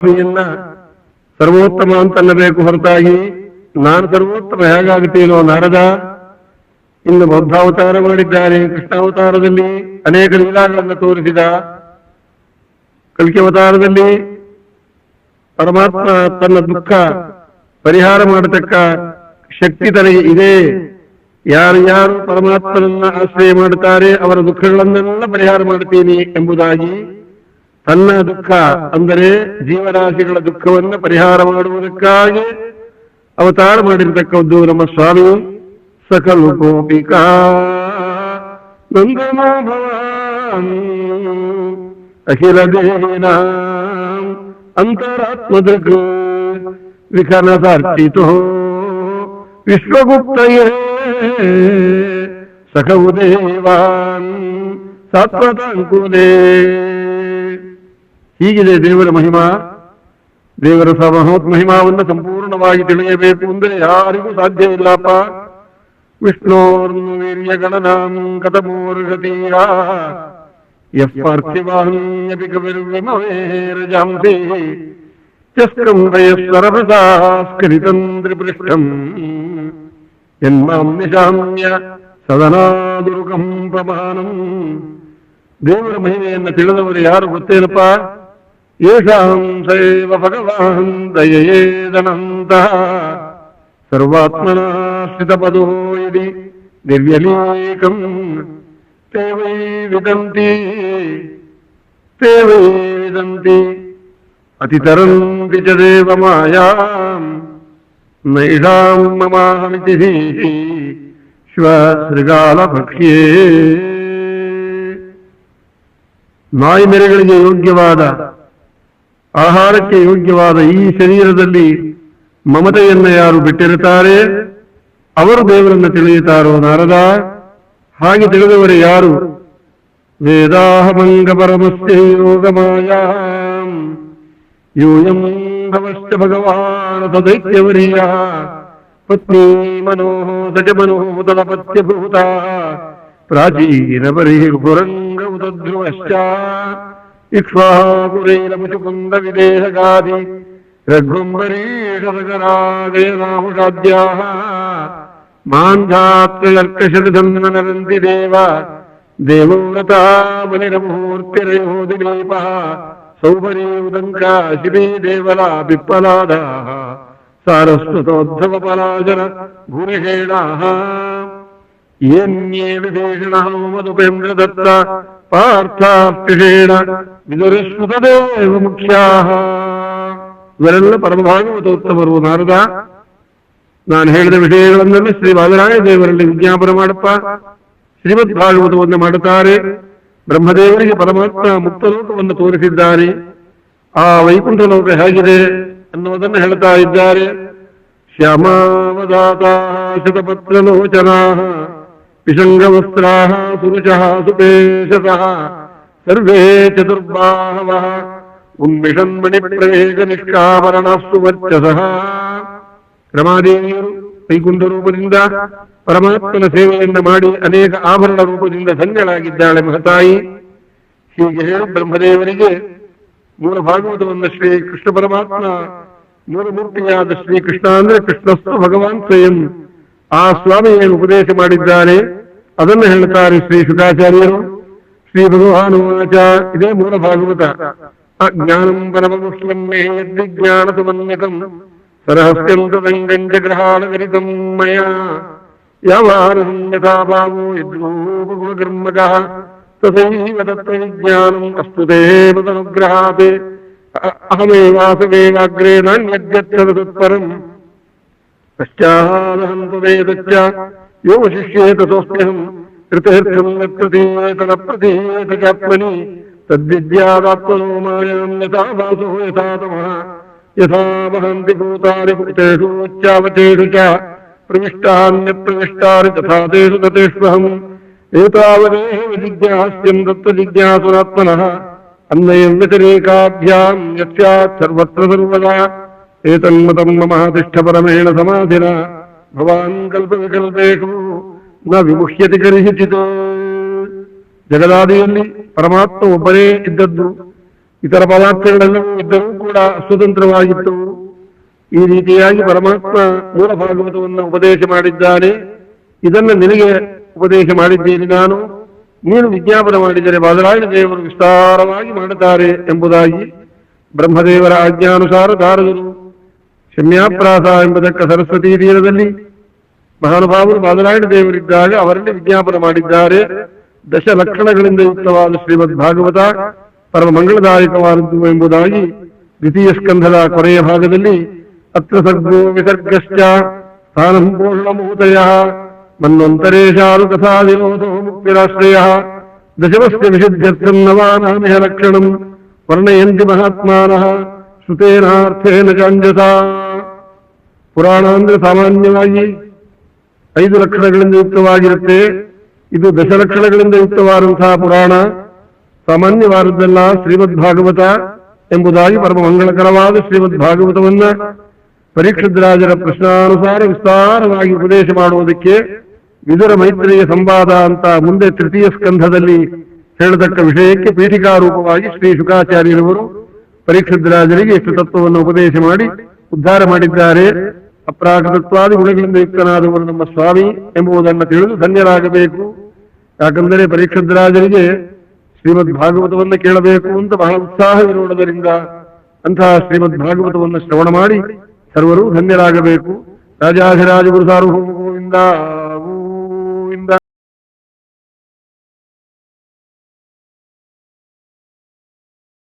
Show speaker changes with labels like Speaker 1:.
Speaker 1: ಸ್ವಾಮಿಯನ್ನ ಸರ್ವೋತ್ತಮ ಅಂತನ್ನಬೇಕು ಹೊರತಾಗಿ ನಾನು ಸರ್ವೋತ್ತಮ ಹೇಗಾಗುತ್ತೇನೋ ನಾರದ ಇನ್ನು ಬೌದ್ಧಾವತಾರ ಮಾಡಿದ್ದಾನೆ. ಕೃಷ್ಣಾವತಾರದಲ್ಲಿ ಅನೇಕ ಲೀಲಾಗಳನ್ನು ತೋರಿಸಿದ. ಕಲ್ಕಿ ಅವತಾರದಲ್ಲಿ ಪರಮಾತ್ಮ ತನ್ನ ದುಃಖ ಪರಿಹಾರ ಮಾಡತಕ್ಕ ಶಕ್ತಿ ತನಗೆ ಇದೆ. ಯಾರು ಯಾರು ಪರಮಾತ್ಮನನ್ನ ಆಶ್ರಯ ಮಾಡುತ್ತಾರೆ ಅವರ ದುಃಖಗಳನ್ನೆಲ್ಲ ಪರಿಹಾರ ಮಾಡುತ್ತೇನೆ ಎಂಬುದಾಗಿ ತನ್ನ ದುಃಖ ಅಂದರೆ ಜೀವರಾಶಿಗಳ ದುಃಖವನ್ನು ಪರಿಹಾರ ಮಾಡುವುದಕ್ಕಾಗಿ ಅವತಾರ ಮಾಡಿರ್ತಕ್ಕದ್ದು ನಮ್ಮ ಸ್ವಾಮಿ. ಸಕಲು ಗೋಪಿಕಾ ನಂದನೋ ಭವಾನಿ ಅಖಿಲ ದೇಹಿನ ಅಂತರಾತ್ಮದೃಕ್ ವಿಖನಸಾರ್ಚಿತೋ ವಿಶ್ವಗುಪ್ತಯೇ ಸಖವು ದೇವಾನ್ ಸಾತ್ವತಾಂಕುಲೇ. ಹೀಗಿದೆ ದೇವರ ಮಹಿಮಾ. ದೇವರ ಮಹೋತ್ ಮಹಿಮಾವನ್ನು ಸಂಪೂರ್ಣವಾಗಿ ತಿಳಿಯಬೇಕು ಅಂದರೆ ಯಾರಿಗೂ ಸಾಧ್ಯ ಇಲ್ಲಪ್ಪ. ವಿಷ್ಣೋರ್ನು ವೀರ್ಯಗಣನಾಂ ಕಥಮೂರ್ಗತೀಯ ಯಃ ಪಾರ್ಥಿವಾನ್ಯಪಿ ಕವಿರ್ವಿಮವೇರಜಾಂಸಿ ಚಸ್ಕಂಬಯಸ್ವರಭೃತಾಸ್ಕರಿತಂ ತ್ರಿಪೃಷ್ಠಂ ಯನ್ಮಾಂ ನಿಶಾಮ್ಯ ಸದನಾದುರುಕಂ ಪ್ರಮಾಣಂ. ದೇವರ ಮಹಿಮೆಯನ್ನು ತಿಳಿದವರು ಯಾರು ಗೊತ್ತೇನಪ್ಪ? ಯೇಷಾಂ ಸೈವ ಭಗವಾನ್ ದಯೇದನಂತಃ ಸರ್ವಾತ್ಮನಾಶ್ರಿತಪದೋ ಯದಿ ದಿವ್ಯಲೇಕಂ ತೇ ವೈ ವಿದಂತಿ ಅತಿತರಂತಿ ಚ ದೇವ ಮಾಯಾಂ ನೈಷಾಂ ಮಮಾಹಮಿತಿ ಶ್ವಶೃಗಾಲಭಕ್ಷ್ಯೇ. ನಾಯಿ ಮೇರೆಗಳಿಗೆ ಯೋಗ್ಯವಾದ ಆಹಾರಕ್ಕೆ ಯೋಗ್ಯವಾದ ಈ ಶರೀರದಲ್ಲಿ ಮಮತೆಯನ್ನು ಯಾರು ಬಿಟ್ಟಿರುತ್ತಾರೆ ಅವರು ದೇವರನ್ನು ತಿಳಿಯುತ್ತಾರೋ ನಾರದ. ಹಾಗೆ ತಿಳಿದವರು ಯಾರು? ವೇದಾಹಮಂಗ ಪರಮಸ್ಯ ಯೋಗಮಾಯಾಂ ಯೂಯಂ ಭವಶ್ಚ ಭಗವಾನ್ ತದೈತ್ಯವರ್ಯ ಪತ್ನಿ ಮನೋಃ ಸಜ ಮನೋಃ ತದಪತ್ಯಭೂತ ಪ್ರಾಚೀನ ಪರಿಹುರಂಗ ಉದಧ್ರುವಶ್ಚ ಇಕ್ಷ್ವಾಕುರೈರಮುಚುಕುಂದ ವಿದೇಹಗಾದಿ ರಘುಂಬರೀಷಸಗರಾಗಯನಾಹುಷಾದ್ಯಾಃ ಮಾಂಧಾತ್ರಯರ್ಕಶತಧನ್ವನರಂತಿ ದೇವ ದೇವವ್ರತಾ ಬಲಿರಮೂರ್ತಿರಯೋ ದಿಲೀಪಃ ಸೌಭರೀ ಉದಂಕಾ ಶಿಬೀ ದೇವಲಾ ಪಿಪ್ಪಲಾದಾಃ ಸಾರಸ್ವತೋದ್ಧವ ಪಲಾಜನ ಭೂರಿಷೇಣಾಃ ಏನ್ಯೇ ವಿಭೀಷಣಃ ಮಧುಪೇಂದ್ರದತ್ತ ಪಾರ್ಥಾಪ್ತಿಷೇಣ ವಿದುರಶ್ರುತದೇವ ಮುಖ್ಯಾಃ. ಇವರೆಲ್ಲ ಪರಮಭಾಗವತೋತ್ತಮರು ನಾರದ. ನಾನು ಹೇಳಿದ ವಿಷಯಗಳನ್ನೆಲ್ಲ ಶ್ರೀ ಬಾದರಾಯ ದೇವರಲ್ಲಿ ವಿಜ್ಞಾಪನೆ ಮಾಡಪ್ಪ. ಶ್ರೀಮದ್ ಭಾಗವತವನ್ನು ಮಾಡುತ್ತಾರೆ. ಬ್ರಹ್ಮದೇವರಿಗೆ ಪರಮಾತ್ಮ ಮುಕ್ತಲೋಕವನ್ನು ತೋರಿಸಿದ್ದಾನೆ. ಆ ವೈಕುಂಠ ಲೋಕ ಹೇಗಿದೆ ಅನ್ನುವುದನ್ನು ಹೇಳ್ತಾ ಇದ್ದಾರೆ. ಶ್ಯಾಮಾವದಾತಾ ಶತಪತ್ರಲೋಚನಾಃ ವಿಷಂಗವಸ್ತ್ರಾಃ ಸುರುಚಃ ಸುಪೇಶಸಃ ಸರ್ವೇ ಚತುರ್ಬಾಹವಃ ಉನ್ಮಿಷನ್ಮಣಿಪ್ರವೇಗ ನಿಷ್ಕಾಮರಣಾಸ್ತು ವರ್ಚಸಃ. ರಮಾದೇವಿಯರು ವೈಕುಂಠ ರೂಪದಿಂದ ಪರಮಾತ್ಮನ ಸೇವೆಯನ್ನು ಮಾಡಿ ಅನೇಕ ಆಭರಣ ರೂಪದಿಂದ ಧನ್ಯಳಾಗಿದ್ದಾಳೆ ಮಹತಾಯಿ. ಹೀಗೆ ಹೇಳಿ ಬ್ರಹ್ಮದೇವರಿಗೆ ಮೂಲ ಭಾಗವತವನ್ನು ಶ್ರೀ ಕೃಷ್ಣ ಪರಮಾತ್ಮ ಮೂಲಮೂರ್ತಿಯಾದ ಶ್ರೀಕೃಷ್ಣ ಅಂದ್ರೆ ಕೃಷ್ಣಸ್ತು ಭಗವಾನ್ ಸ್ವಯಂ ಆ ಸ್ವಾಮಿ ಏನು ಉಪದೇಶ ಮಾಡಿದ್ದಾರೆ ಅದನ್ನು ಹೇಳ್ತಾರೆ ಶ್ರೀ ಶುಕಾಚಾರ್ಯರು. ಶ್ರೀ ಭಗವಾನುವಾಚ ಇದೇ ಮೂಲ ಭಾಗವತ. ಅಜ್ಞಾನಂ ಪರಮಮುಖ್ಯಂ ಮೇ ಯದ್ವಿಜ್ಞಾನ ಸಮನ್ವಿತಂ ಸರಹಸ್ಯಂತದಂಗಂ ಚ ಗ್ರಹಾಣ ವಿರಿತಂ ಮಯಾ ಯಾವಾರಹಂ ಯಥಾ ಭಾವೋ ಯದ್ರೂಪಗುಣಕರ್ಮಕಃ ತಥೈವ ತತ್ವವಿಜ್ಞಾನಂ ಅಸ್ತು ತೇ ಮದನುಗ್ರಹಾತ್ ಅಹಮೇವಾಸವೇಗಾಗ್ರೇ ನಾನ್ಯದ್ಯತ್ಯದ ತತ್ಪರಂ ಪಶ್ಚಾದಹಂ ತದೇತಚ್ಚ ಯೋ ಶಿಷ್ಯೇತ ಸೋಸ್ಮ್ಯಹಂ ಕೃತೇರ್ಥಂ ಪ್ರತೀಯೇತನ ಪ್ರತೀಯೇತ ಚಾತ್ಮನಿ ತದ್ವಿದ್ಯಾದಾತ್ಮನೋ ಮಾಯಾಂ ಯಥಾ ವಾಸೋ ಯಥಾ ತಮಃ ಯಥಾ ವಹಂತಿ ಭೂತಾನಿ ಭೂತೇಷು ಚಾವಚೇಷು ಚ ಪ್ರವಿಷ್ಟಾನ್ಯಪ್ರವಿಷ್ಟಾನಿ ತಥಾ ತೇಷು ತತೇಷ್ವಹಂ ಏತಾವದೇವ ಜಿಜ್ಞಾಸ್ಯಂ ತತ್ವಜಿಜ್ಞಾಸುರಾತ್ಮನಃ ಅನ್ವಯಂ ವ್ಯತಿರೇಕಾಭ್ಯಾಂ ಯಸ್ಯಾತ್ ಸರ್ವತ್ರ ಸರ್ವದಾ ಏತನ್ಮತಂ ಮಮ ತಿಷ್ಠ ಪರಮೇಣ ಸಮಾಧಿನ ಭವಾನ್ ಕಲ್ಪವಿಕಲ್ಪೇಷು ನ ವಿಮುಹ್ಯತಿ ಕರಿಹಿಚಿತ್. ಜಗದಾದಿಯಲ್ಲಿ ಪರಮಾತ್ಮ ಒಬ್ಬರೇ ಇದ್ದದ್ದು. ಇತರ ಪದಾರ್ಥಗಳೆಲ್ಲವೂ ಇದ್ದರೂ ಕೂಡ ಸ್ವತಂತ್ರವಾಗಿತ್ತು. ಈ ರೀತಿಯಾಗಿ ಪರಮಾತ್ಮ ಮೂಲ ಭಾಗವತವನ್ನು ಉಪದೇಶ ಮಾಡಿದ್ದಾನೆ. ಇದನ್ನು ನಿನಗೆ ಉಪದೇಶ ಮಾಡಿದ್ದೇನೆ ನಾನು, ನೀನು ವಿಜ್ಞಾಪನ ಮಾಡಿದರೆ ಬಾದರಾಯಣ ದೇವರು ವಿಸ್ತಾರವಾಗಿ ಮಾಡುತ್ತಾರೆ ಎಂಬುದಾಗಿ ಬ್ರಹ್ಮದೇವರ ಆಜ್ಞಾನುಸಾರ ದಾರದರು ಶಮ್ಯಾಪ್ರಾಸ ಎಂಬುದಕ್ಕೆ ಸರಸ್ವತಿ ತೀರದಲ್ಲಿ ಮಹಾನುಭಾವರು ಬಾದರಾಯಣ ದೇವರಿದ್ದಾಗ ಅವರಲ್ಲಿ ವಿಜ್ಞಾಪನ ಮಾಡಿದ್ದಾರೆ. ದಶಲಕ್ಷಣಗಳಿಂದ ಯುಕ್ತವಾದ ಶ್ರೀಮದ್ ಭಾಗವತ ಪರಮ ಮಂಗಳದಾಯಕವಾದದ್ದು ಎಂಬುದಾಗಿ ದ್ವಿತೀಯ ಸ್ಕಂಧದ ಕೊನೆಯ ಭಾಗದಲ್ಲಿ ಅತ್ರ ಸರ್ಗೋ ವಿಸರ್ಗಶ್ಚ ಸ್ಥಾನಂ ಪೂರ್ಣಮೂತಯ ಮನ್ವಂತರೇಶಾರು ತಥಾ ವಿರೋಧೋ ಮುಕ್ತಿರಾಶ್ರಯ ದಶಮಸ್ಯ ವಿಶುದ್ಧ್ಯರ್ಥಂ ನವಾನಾಮಿಹ ಲಕ್ಷಣಂ ವರ್ಣಯಂತಿ ಮಹಾತ್ಮಾನಃ ಶ್ರುತೇನಾರ್ಥೇನ ಚಾಂಜಸ. ಪುರಾಣ ಅಂದ್ರೆ ಸಾಮಾನ್ಯವಾಗಿ 5 ಲಕ್ಷಣಗಳಿಂದ ಯುಕ್ತವಾಗಿರುತ್ತೆ. ಇದು ದಶಲಕ್ಷಣಗಳಿಂದ ಯುಕ್ತವಾದಂತಹ ಪುರಾಣ. ಸಾಮಾನ್ಯವಾದದ್ದಲ್ಲ ಶ್ರೀಮದ್ ಭಾಗವತ ಎಂಬುದಾಗಿ ಪರಮ ಮಂಗಳಕರವಾದ ಶ್ರೀಮದ್ ಭಾಗವತವನ್ನ ಪರೀಕ್ಷಿತರಾಜರ ಪ್ರಶ್ನಾನುಸಾರ ವಿಸ್ತಾರವಾಗಿ ಉಪದೇಶ ಮಾಡುವುದಕ್ಕೆ ವಿದುರ ಮೈತ್ರಿಯ ಸಂವಾದ ಅಂತ ಮುಂದೆ ತೃತೀಯ ಸ್ಕಂಧದಲ್ಲಿ ಹೇಳತಕ್ಕ ವಿಷಯಕ್ಕೆ ಪೀಠಿಕಾರೂಪವಾಗಿ ಶ್ರೀ ಶುಕಾಚಾರ್ಯರವರು ಪರೀಕ್ಷಿತರಾಜರಿಗೆ ಇಷ್ಟು ತತ್ವವನ್ನು ಉಪದೇಶ ಮಾಡಿ ಉದ್ಧಾರ ಮಾಡಿದ್ದಾರೆ. ಅಪ್ರಾಕೃತತ್ವಾದಿ ಗುಣಗಳಿಂದ ಯುಕ್ತನಾದವರು ನಮ್ಮ ಸ್ವಾಮಿ ಎಂಬುದನ್ನು ತಿಳಿದು ಧನ್ಯರಾಗಬೇಕು. ಯಾಕಂದರೆ ಪರೀಕ್ಷಿತರಾಜರಿಗೆ ಶ್ರೀಮದ್ ಭಾಗವತವನ್ನು ಕೇಳಬೇಕು ಅಂತ ಬಹಳ ಉತ್ಸಾಹವಿರುವುದರಿಂದ ಅಂತಹ ಶ್ರೀಮದ್ ಭಾಗವತವನ್ನು ಶ್ರವಣ ಮಾಡಿ ಸರ್ವರು ಧನ್ಯರಾಗಬೇಕು. ರಾಜಾಧಿರಾಜ ಗುರು ಸಾರ್ವಭೌಮ ಗೋವಿಂದ.